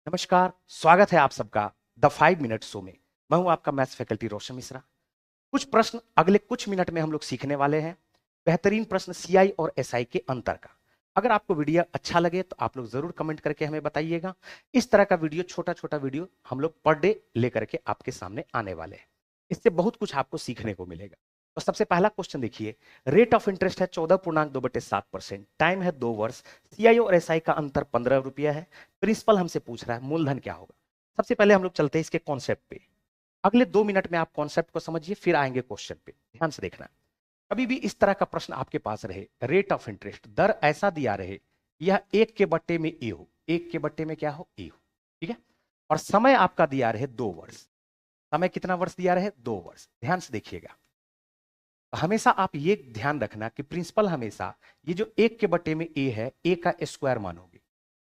नमस्कार, स्वागत है आप सबका द 5 मिनट शो में। मैं हूं आपका मैथ्स फैकल्टी रोशन मिश्रा। कुछ प्रश्न अगले कुछ मिनट में हम लोग सीखने वाले हैं। बेहतरीन प्रश्न सीआई और एसआई के अंतर का। अगर आपको वीडियो अच्छा लगे तो आप लोग जरूर कमेंट करके हमें बताइएगा। इस तरह का वीडियो, छोटा छोटा वीडियो हम लोग पर डे लेकर के आपके सामने आने वाले हैं। इससे बहुत कुछ आपको सीखने को मिलेगा। तो सबसे पहला क्वेश्चन देखिए। रेट ऑफ इंटरेस्ट है 14.2/7%। टाइम है 2 वर्ष। सीआई और एसआई का अंतर 15 रुपया है। प्रिंसिपल हमसे पूछ रहा है मूलधन क्या होगा। सबसे पहले हम लोग चलते हैं इसके कॉन्सेप्ट पे। अगले 2 मिनट में आप कॉन्सेप्ट को समझिए, फिर आएंगे क्वेश्चन पे। ध्यान से देखना। कभी भी इस तरह का प्रश्न आपके पास रहे, रेट ऑफ इंटरेस्ट दर ऐसा दिया रहे, यह 1/2 में ए हो, 1/2 में क्या हो, ए हो। ठीक है। और समय आपका दिया रहे 2 वर्ष। समय कितना वर्ष दिया रहे, 2 वर्ष। ध्यान से देखिएगा। हमेशा आप ये ध्यान रखना कि प्रिंसिपल हमेशा ये जो 1/2 में ए है, ए का स्क्वायर मानोगे।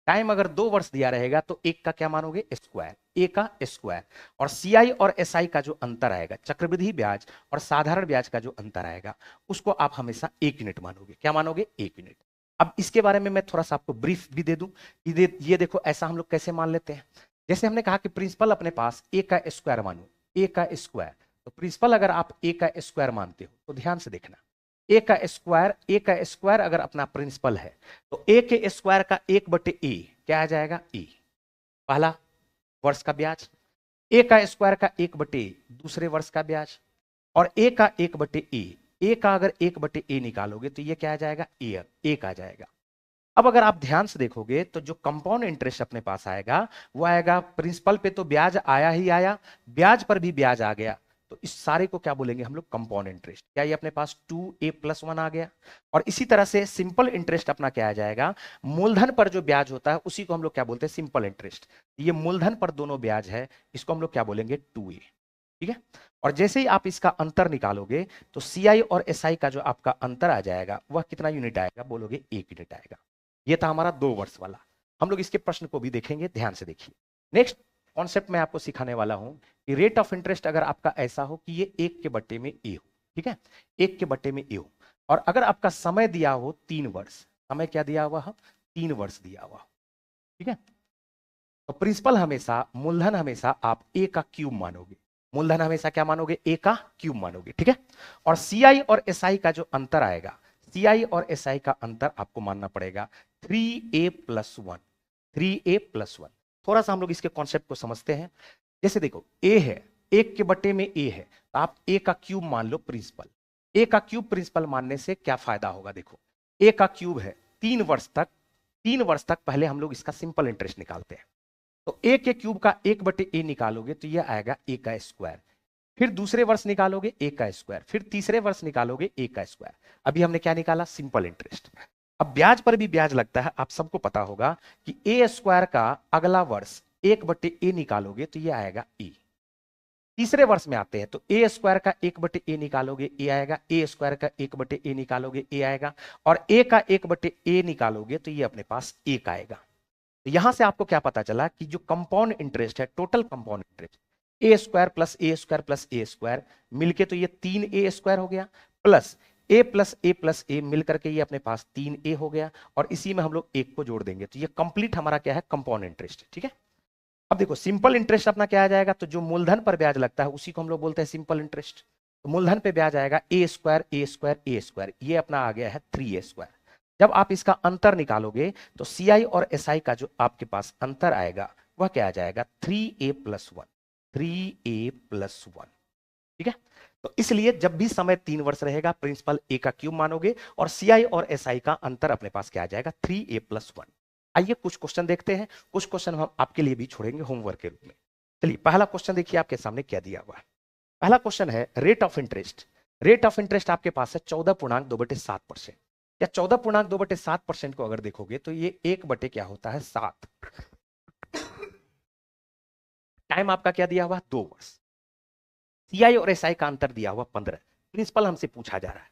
टाइम अगर 2 वर्ष दिया रहेगा तो एक का क्या मानोगे, स्क्वायर, ए का स्क्वायर। और सीआई और एसआई का जो अंतर आएगा, चक्रवृद्धि ब्याज और साधारण ब्याज का जो अंतर आएगा, उसको आप हमेशा 1 यूनिट मानोगे। क्या मानोगे, 1 यूनिट। अब इसके बारे में मैं थोड़ा सा आपको ब्रीफ भी दे दूं। ये देखो, ऐसा हम लोग कैसे मान लेते हैं। जैसे हमने कहा कि प्रिंसिपल अपने पास ए का स्क्वायर मानो, ए का स्क्वायर। तो प्रिंसिपल अगर आप ए का स्क्वायर मानते हो तो ध्यान से देखना, ए का स्क्वायर अगर अपना प्रिंसिपल है तो ए के स्क्वायर का 1/ए क्या आ जाएगा, ए। पहला वर्ष का ब्याज। ए का स्क्वायर का 1/ए दूसरे वर्ष का ब्याज। और ए का 1/ए, ए का अगर 1/ए निकालोगे तो ये क्या आ जाएगा, ए, एक आ जाएगा। अब अगर आप ध्यान से देखोगे तो जो कंपाउंड इंटरेस्ट अपने पास आएगा वो आएगा, प्रिंसिपल पे तो ब्याज आया ही आया, ब्याज पर भी ब्याज आ गया। तो इस सारे को क्या बोलेंगे हम लोग, कंपाउंड इंटरेस्ट। क्या ये अपने पास 2a+1 आ गया। और इसी तरह से सिंपल इंटरेस्ट अपना क्या आ जाएगा, मूलधन पर जो ब्याज होता है उसी को हम लोग क्या बोलते हैं, सिंपल इंटरेस्ट। ये मूलधन पर दोनों ब्याज है, इसको हम लोग क्या बोलेंगे, 2a। ठीक है। और जैसे ही आप इसका अंतर निकालोगे तो सीआई और एसआई का जो आपका अंतर आ जाएगा वह कितना यूनिट आएगा, बोलोगे 1 यूनिट आएगा। ये था हमारा 2 वर्ष वाला। हम लोग इसके प्रश्न को भी देखेंगे, ध्यान से देखिए। नेक्स्ट कॉन्सेप्ट मैं आपको सिखाने वाला हूं कि रेट ऑफ इंटरेस्ट अगर आपका ऐसा हो कि ये 1/2 में ए हो। ठीक है, 1/2 में ए हो। और अगर आपका समय दिया हो 3 वर्ष, समय क्या दिया हुआ हो, 3 वर्ष दिया हुआ। ठीक है। तो प्रिंसिपल हमेशा, मूलधन हमेशा आप ए का क्यूब मानोगे। मूलधन हमेशा क्या मानोगे, ए का क्यूब मानोगे। ठीक है। और सीआई और एसआई का जो अंतर आएगा, सीआई और एसआई का अंतर आपको मानना पड़ेगा 3a+1। 3a+1। थोड़ा सा हम लोग इसके कॉन्सेप्ट को समझते हैं। जैसे देखो, ए है, 1/2 में ए है, तो आप ए का क्यूब मान लो प्रिंसिपल। ए का क्यूब प्रिंसिपल मानने से क्या फायदा होगा, देखो ए का क्यूब है 3 वर्ष तक। 3 वर्ष तक पहले हम लोग इसका सिंपल इंटरेस्ट निकालते हैं। तो ए के क्यूब का 1/ए निकालोगे तो यह आएगा ए का स्क्वायर। फिर दूसरे वर्ष निकालोगे ए का स्क्वायर, फिर तीसरे वर्ष निकालोगे ए का स्क्वायर। अभी हमने क्या निकाला, सिंपल इंटरेस्ट। अब ब्याज पर भी ब्याज लगता है, आप सबको पता होगा कि ए स्क्वायर का अगला वर्ष 1/ए निकालोगे तो ये आएगा ए। तीसरे वर्ष में आते हैं तो ए स्क्वायर का 1/ए निकालोगे ए आएगा, ए स्क्वायर का 1/ए निकालोगे ए आएगा, और ए का 1/ए निकालोगे तो ये अपने पास एक आएगा। तो यहां से आपको क्या पता चला कि जो कंपाउंड इंटरेस्ट है, टोटल कंपाउंड इंटरेस्ट, ए स्क्वायर प्लस ए स्क्वायर प्लस ए स्क्वायर मिलके तो ये 3a² हो गया, प्लस ए मिलकर के ये अपने पास 3a हो गया। और इसी में हम लोग एक को जोड़ देंगे तो ये कंप्लीट हमारा क्या है, कंपाउंड इंटरेस्ट। ठीक है। अब देखो, सिंपल इंटरेस्ट अपना क्या आ जाएगा, तो जो मूलधन पर ब्याज लगता है उसी को हम लोग बोलते हैं सिंपल इंटरेस्ट। तो मूलधन पे ब्याज आएगा a², ये अपना आ गया है 3a²। जब आप इसका अंतर निकालोगे तो सीआई और एसआई का जो आपके पास अंतर आएगा वह क्या आ जाएगा, 3a+1। 3a+1। ठीक है। तो इसलिए जब भी समय 3 वर्ष रहेगा, प्रिंसिपल ए का क्यूब मानोगे, और सीआई और एसआई का अंतर अपने पास क्या आ जाएगा, 3a+1। आइए कुछ क्वेश्चन देखते हैं। कुछ क्वेश्चन हम आपके लिए भी छोड़ेंगे होमवर्क के रूप में। चलिए, पहला क्वेश्चन देखिए आपके सामने क्या दिया हुआ है। पहला क्वेश्चन है rate of interest. Rate of interest आपके पास है 14.2/7%। या 14.2/7% को अगर देखोगे तो ये 1 क्या होता है, 7। टाइम आपका क्या दिया हुआ, 2 वर्ष। सीआई और एसआई का अंतर दिया हुआ 15। प्रिंसिपल हमसे पूछा जा रहा है।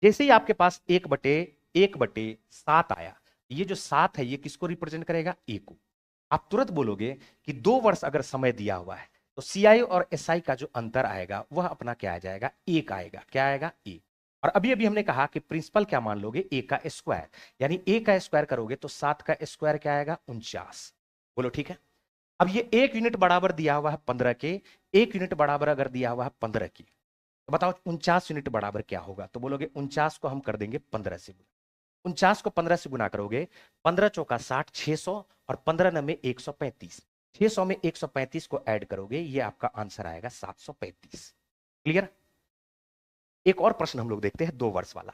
जैसे ही आपके पास 1/7 आया, ये जो 7 है ये किसको रिप्रेजेंट करेगा, ए को। आप तुरंत बोलोगे कि 2 वर्ष अगर समय दिया हुआ है तो सीआई और एसआई का जो अंतर आएगा वह अपना क्या आ जाएगा, एक आएगा। क्या आएगा, ए। और अभी अभी हमने कहा कि प्रिंसिपल क्या मान लोगे, ए का स्क्वायर। यानी ए का स्क्वायर करोगे तो 7 का स्क्वायर क्या आएगा, 49। बोलो ठीक है। अब ये 1 यूनिट बराबर दिया हुआ है 15 के, 1 यूनिट बराबर अगर दिया हुआ है 15 की, तो बताओ 49 यूनिट बराबर क्या होगा? तो बोलोगे 49 को हम कर देंगे 15 से गुना। 49 को 15 से गुना करोगे, 15 चौका 60, 600, और 15 नंबे 135, 600 में 135 को ऐड करोगे, ये आपका आंसर आएगा 735। क्लियर? एक और प्रश्न हम लोग देखते हैं 2 वर्ष वाला।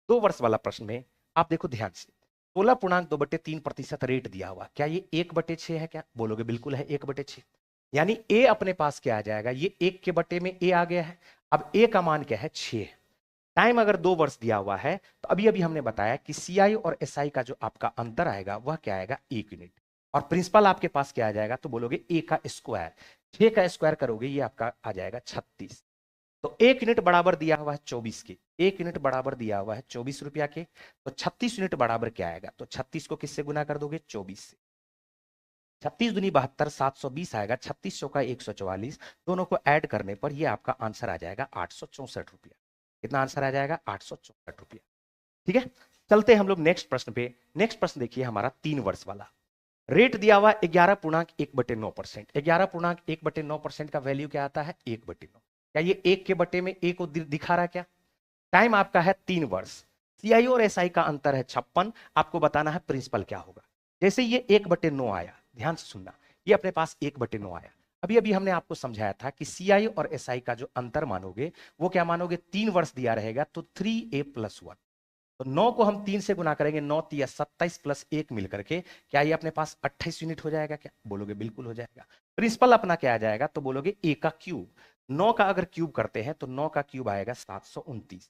2 वर्ष वाला प्रश्न में आप देखो ध्यान से, 16.2/3% रेट दिया हुआ, क्या ये 1/6 है? क्या बोलोगे बिल्कुल है 1/6। यानी ए अपने पास क्या आ जाएगा, ये 1 के बटे में ए आ गया है। अब ए का मान क्या है? 6। टाइम अगर 2 वर्ष दिया हुआ है तो अभी अभी हमने बताया कि सीआई और एसआई का जो आपका अंतर आएगा वह क्या आएगा? 1 यूनिट। और प्रिंसिपल आपके पास क्या आ जाएगा? तो बोलोगे ए का स्क्वायर। 6 का स्क्वायर करोगे, ये आपका आ जाएगा 36। तो 1 यूनिट बराबर दिया हुआ है 24 के, 1 यूनिट बराबर दिया हुआ है 24 रुपया के, तो 36 यूनिट बराबर क्या आएगा? तो 36 को किससे गुना कर दोगे? 24 से। 36 दूनी 72, 720 आएगा, 36 चौका 144, दोनों को ऐड करने पर ये आपका आंसर आ जाएगा 864 रुपया। कितना आंसर आ जाएगा? 864 रुपया। ठीक है, चलते हम लोग नेक्स्ट प्रश्न पे। नेक्स्ट प्रश्न देखिए हमारा 3 वर्ष वाला। रेट दिया हुआ 11.1/9%। 11.1/9% का वैल्यू क्या आता है? 1/9। क्या ये 1 के बटे में ए को दिखा रहा है क्या? टाइम आपका है 3 वर्ष। सीआई और एसआई का अंतर है 56। आपको बताना है प्रिंसिपल क्या होगा। जैसे ये 1/9 आया, ध्यान से सुनना, ये अपने पास 1/9 आया। अभी अभी हमने आपको समझाया था कि सीआई और एसआई का जो अंतर मानोगे वो क्या मानोगे? 3 वर्ष दिया रहेगा तो 3a+1। तो 9 को हम 3 से गुना करेंगे, 9 तिया 27 प्लस 1 मिलकर के क्या ये अपने पास 28 यूनिट हो जाएगा? क्या बोलोगे? बिल्कुल हो जाएगा। प्रिंसिपल अपना क्या आ जाएगा? तो बोलोगे ए का क्यूब। 9 का अगर क्यूब करते हैं तो 9 का क्यूब आएगा 729।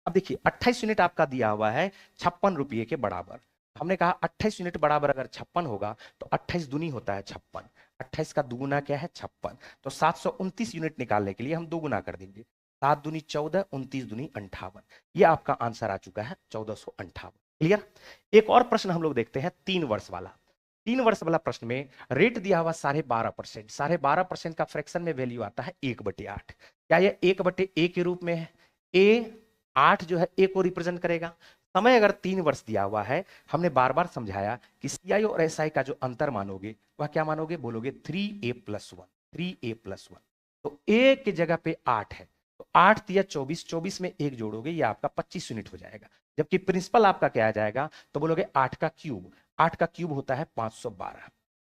अब देखिए 28 यूनिट आपका दिया हुआ है 56 रुपये के बराबर। हमने कहा 28 यूनिट बराबर अगर 56 होगा तो 28 दूनी होता है 56, 28 का दुगुना क्या है? 56। तो 729 यूनिट निकालने के लिए हम दोगुना कर देंगे, 7 दूनी 14, 29 दूनी 58। ये आपका आंसर आ चुका है 1458। क्लियर? एक और प्रश्न हम लोग देखते हैं 3 वर्ष वाला। 3 वर्ष वाला प्रश्न में रेट दिया हुआ 12.5%। 12.5% का फ्रैक्शन में वैल्यू आता है 1/8। क्या ये 1/a के रूप में है? ए 8 जो है ए को रिप्रेजेंट करेगा। समय अगर 3 वर्ष दिया हुआ है, हमने बार बार समझाया कि सीआई और एसआई का जो अंतर मानोगे वह क्या मानोगे? बोलोगे 3a+1। 3a+1। तो ए की जगह पे 8 है, तो 8 तिया 24, 24 में 1 जोड़ोगे, ये आपका 25 यूनिट हो जाएगा। जबकि प्रिंसिपल आपका क्या आ जाएगा? तो बोलोगे 8 का क्यूब। 8 का क्यूब होता है 512।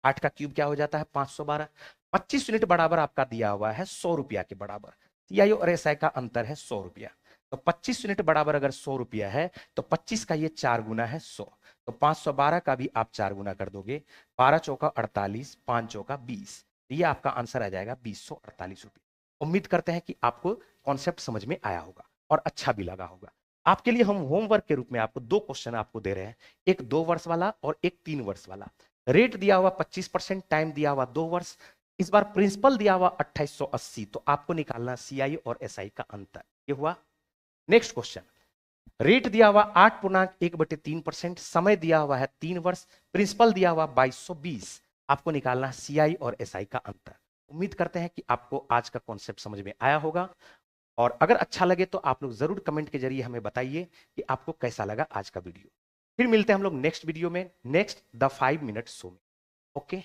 8 का क्यूब क्या हो जाता है? 512। 25 यूनिट बराबर आपका दिया हुआ है 100 रुपया के बराबर। सीआई और एसआई का अंतर है 100 रुपया। तो 25 यूनिट बराबर अगर 100 रुपया है तो 25 का ये 4 गुना है 100, तो 512 का भी आप 4 गुना कर दोगे, 12 चौका 48, 5 चौका 20, ये आपका आंसर आ जाएगा 2048 रुपये। उम्मीद करते हैं कि आपको कॉन्सेप्ट समझ में आया होगा और अच्छा भी लगा होगा। आपके लिए हम होमवर्क के रूप में आपको 2 क्वेश्चन आपको दे रहे हैं, एक 2 वर्ष वाला और एक 3 वर्ष वाला। रेट दिया हुआ 25%, टाइम दिया हुआ 2 वर्ष। इस बार प्रिंसिपल दिया हुआ 2880, तो आपको निकालना सीआई और एसआई का अंतर। ये हुआ। नेक्स्ट क्वेश्चन, रेट दिया हुआ 8.1/3%, समय दिया हुआ है 3 वर्ष, प्रिंसिपल दिया हुआ 2220। आपको निकालना सीआई और एसआई का अंतर। उम्मीद करते हैं कि आपको आज का कॉन्सेप्ट समझ में आया होगा, और अगर अच्छा लगे तो आप लोग जरूर कमेंट के जरिए हमें बताइए कि आपको कैसा लगा आज का वीडियो। फिर मिलते हैं हम लोग नेक्स्ट वीडियो में, नेक्स्ट द 5 मिनट शो में। ओके।